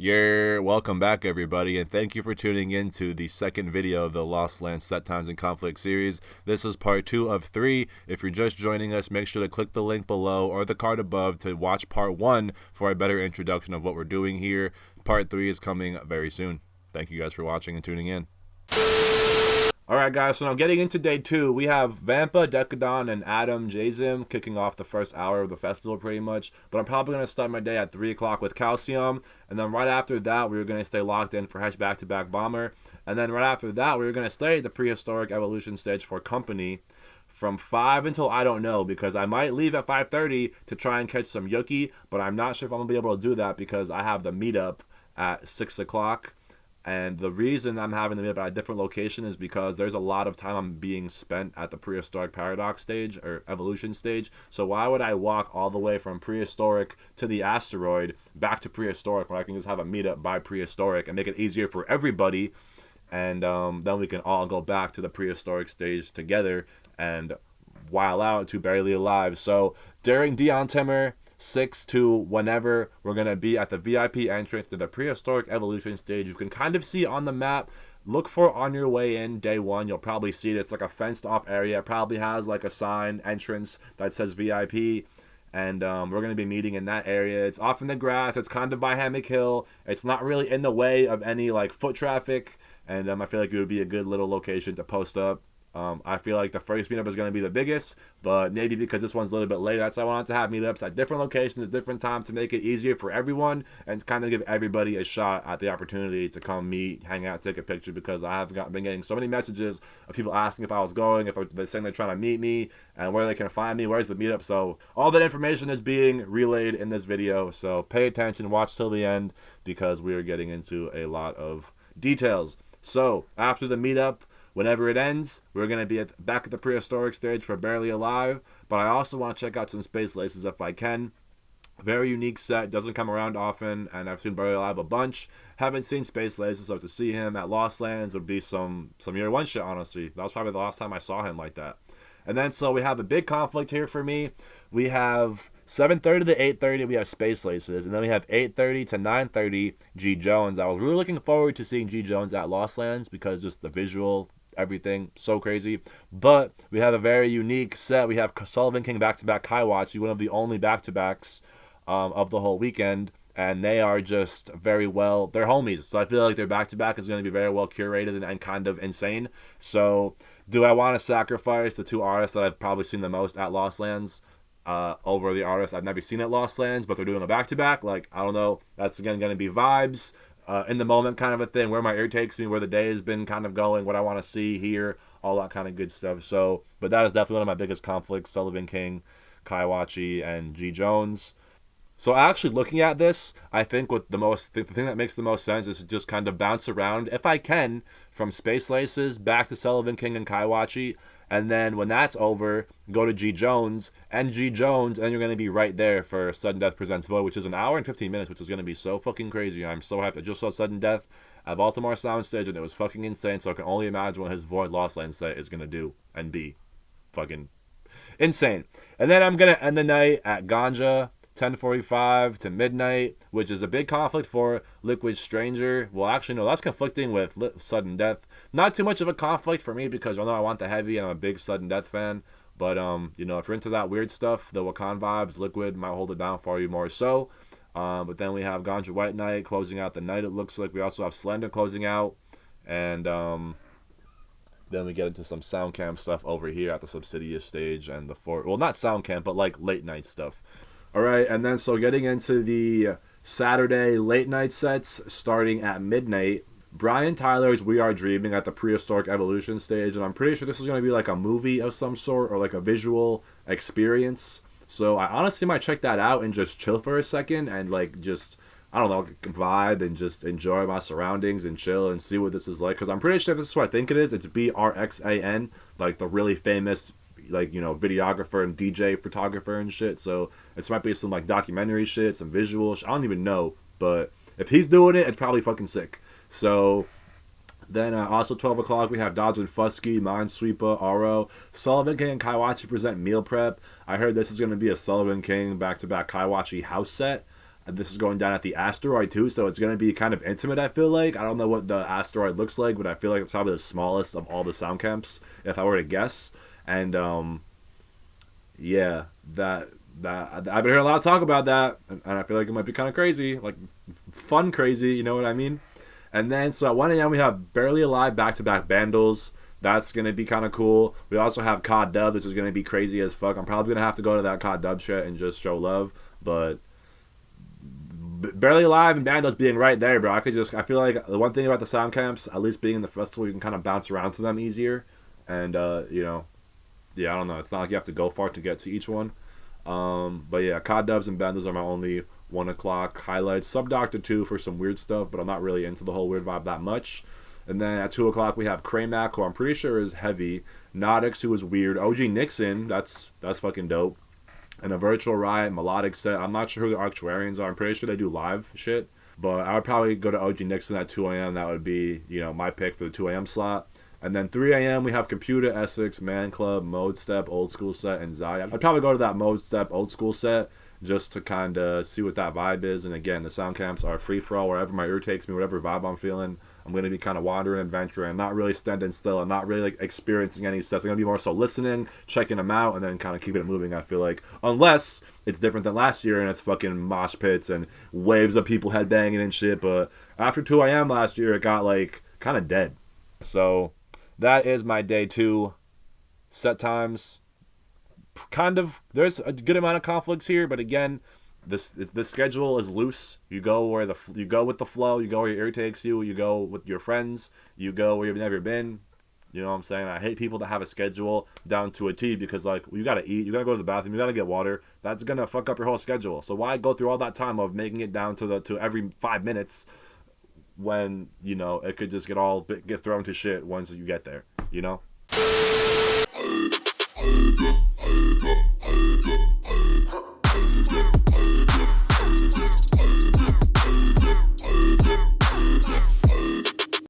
Welcome back everybody, and thank you for tuning in to the second video of the Lost Lands Set Times and Conflict series. This is part 2 of 3. If you're just joining us, make sure to click the link below or the card above to watch part 1 for a better introduction of what we're doing here. Part 3 is coming very soon. Thank you guys for watching and tuning in. Alright guys, so now getting into day 2, we have Vampa, Decadon, and Adam Jazim kicking off the first hour of the festival pretty much. But I'm probably going to start my day at 3 o'clock with Calcium. And then right after that, we were going to stay locked in for Hesh Back-to-Back Bomber. And then right after that, we were going to stay at the Prehistoric Evolution stage for Company from 5 until I don't know, because I might leave at 5:30 to try and catch some Yuki. But I'm not sure if I'm going to be able to do that because I have the Meetup at 6 o'clock. And the reason I'm having the meetup at a different location is because there's a lot of time I'm being spent at the Prehistoric Paradox stage, or Evolution stage. So why would I walk all the way from Prehistoric to the Asteroid back to Prehistoric when I can just have a meetup by Prehistoric and make it easier for everybody? And then we can all go back to the Prehistoric stage together and while out to Barely Alive. So during Dion Timmer 6 to whenever, we're going to be at the VIP entrance to the Prehistoric Evolution stage. You can kind of see on the map. Look for on your way in day 1. You'll probably see it. It's like a fenced off area. It probably has like a sign entrance that says VIP. And we're going to be meeting in that area. It's off in the grass. It's kind of by Hammock Hill. It's not really in the way of any like foot traffic. And I feel like it would be a good little location to post up. I feel like the first meetup is going to be the biggest, but maybe because this one's a little bit later, that's why I wanted to have meetups at different locations at different times to make it easier for everyone and kind of give everybody a shot at the opportunity to come meet, hang out, take a picture, because I have been getting so many messages of people asking if I was going, if they're saying they're trying to meet me, and where they can find me, where's the meetup. So all that information is being relayed in this video, so pay attention, watch till the end, because we are getting into a lot of details. So after the meetup, whenever it ends, we're going to be back at the Prehistoric stage for Barely Alive. But I also want to check out some Space Laces if I can. Very unique set. Doesn't come around often. And I've seen Barely Alive a bunch. Haven't seen Space Laces, so to see him at Lost Lands would be some year 1 shit, honestly. That was probably the last time I saw him like that. And then so we have a big conflict here for me. We have 7:30 to 8:30, we have Space Laces. And then we have 8:30 to 9:30, G. Jones. I was really looking forward to seeing G. Jones at Lost Lands because just the visual, everything so crazy. But we have a very unique set. We have Sullivan King back-to-back Kaiwachi, one of the only back-to-backs of the whole weekend, and they are just very well, they're homies, so I feel like their back-to-back is going to be very well curated and kind of insane. So do I want to sacrifice the 2 artists that I've probably seen the most at Lost Lands over the artists I've never seen at Lost Lands, but they're doing a back-to-back? Like, I don't know, that's again going to be vibes, in the moment kind of a thing, where my ear takes me, where the day has been kind of going, what I want to see, hear, all that kind of good stuff. So, but that is definitely one of my biggest conflicts, Sullivan King, Kaiwachi, and G. Jones. So actually looking at this, I think the thing that makes the most sense is to just kind of bounce around, if I can, from Space Laces back to Sullivan King and Kaiwachi, and then when that's over, go to G. Jones, and you're going to be right there for Sudden Death Presents Void, which is an hour and 15 minutes, which is going to be so fucking crazy. I'm so hyped. I just saw Sudden Death at Baltimore Soundstage, and it was fucking insane, so I can only imagine what his Void Lost Land set is going to do and be fucking insane. And then I'm going to end the night at Ganja, 10:45 to midnight, which is a big conflict for Liquid Stranger. Well, actually, no, that's conflicting with Sudden Death. Not too much of a conflict for me because I know I want the heavy and I'm a big Sudden Death fan. But, you know, if you're into that weird stuff, the Wakan vibes, Liquid might hold it down for you more so. But then we have Ganja White Knight closing out the night, it looks like. We also have Slender closing out. And then we get into some sound cam stuff over here at the Subsidious stage and the fort. Well, not sound cam, but like late night stuff. All right, and then so getting into the Saturday late night sets starting at midnight, Brian Tyler's We Are Dreaming at the Prehistoric Evolution stage, and I'm pretty sure this is going to be like a movie of some sort or like a visual experience. So I honestly might check that out and just chill for a second and like just, I don't know, vibe and just enjoy my surroundings and chill and see what this is like, because I'm pretty sure this is what I think it is. It's BRXAN, like the really famous, like, you know, videographer and DJ photographer and shit. So it might be some like documentary shit, some visual shit. I don't even know, but if he's doing it, it's probably fucking sick. So then also 12 o'clock we have Dodge and Fusky, Minesweeper, Aro, Sullivan King and Kaiwachi present Meal Prep. I heard this is going to be a Sullivan King back-to-back Kaiwachi house set. And this is going down at the asteroid too, so it's gonna be kind of intimate. I feel like I don't know what the asteroid looks like, but I feel like it's probably the smallest of all the sound camps, if I were to guess. And yeah, that I've been hearing a lot of talk about that, and I feel like it might be kind of crazy, like fun crazy. You know what I mean? And then so at 1 a.m. we have Barely Alive back-to-back Bandles. That's gonna be kind of cool. We also have COD Dub, which is gonna be crazy as fuck. I'm probably gonna have to go to that COD Dub shit and just show love, but Barely Alive and Bandles being right there, bro. I feel like the one thing about the sound camps, at least being in the festival, you can kind of bounce around to them easier. And, you know, yeah, I don't know. It's not like you have to go far to get to each one. But yeah, COD Dubs and Bandles are my only 1 o'clock highlights. Sub Doctor 2 for some weird stuff, but I'm not really into the whole weird vibe that much. And then at 2 o'clock we have Craymac, who I'm pretty sure is heavy. Nodix, who is weird. OG Nixon, that's fucking dope. And a Virtual Riot melodic set. I'm not sure who the Arctuarians are. I'm pretty sure they do live shit. But I would probably go to OG Nixon at 2 a.m. That would be, you know, my pick for the 2 a.m. slot. And then 3 a.m. we have Computer, Essex, Man Club, Mode Step, Old School Set, and Zaya. I'd probably go to that Mode Step, Old School Set just to kind of see what that vibe is. And again, the sound camps are free for all. Wherever my ear takes me, whatever vibe I'm feeling, I'm going to be kind of wandering, adventuring, not really standing still. I'm not really like experiencing any sets. I'm going to be more so listening, checking them out, and then kind of keeping it moving, I feel like. Unless it's different than last year and it's fucking mosh pits and waves of people headbanging and shit. But after 2 a.m. last year, it got like kind of dead. So that is my day 2 set times. Kind of, there's a good amount of conflicts here, but again, this schedule is loose. You go with the flow. You go where your ear takes you. You go with your friends. You go where you've never been. You know what I'm saying? I hate people that have a schedule down to a T because, like, you gotta eat, you gotta go to the bathroom, you gotta get water. That's gonna fuck up your whole schedule. So why go through all that time of making it down to every 5 minutes when, you know, it could just get thrown to shit once you get there, you know?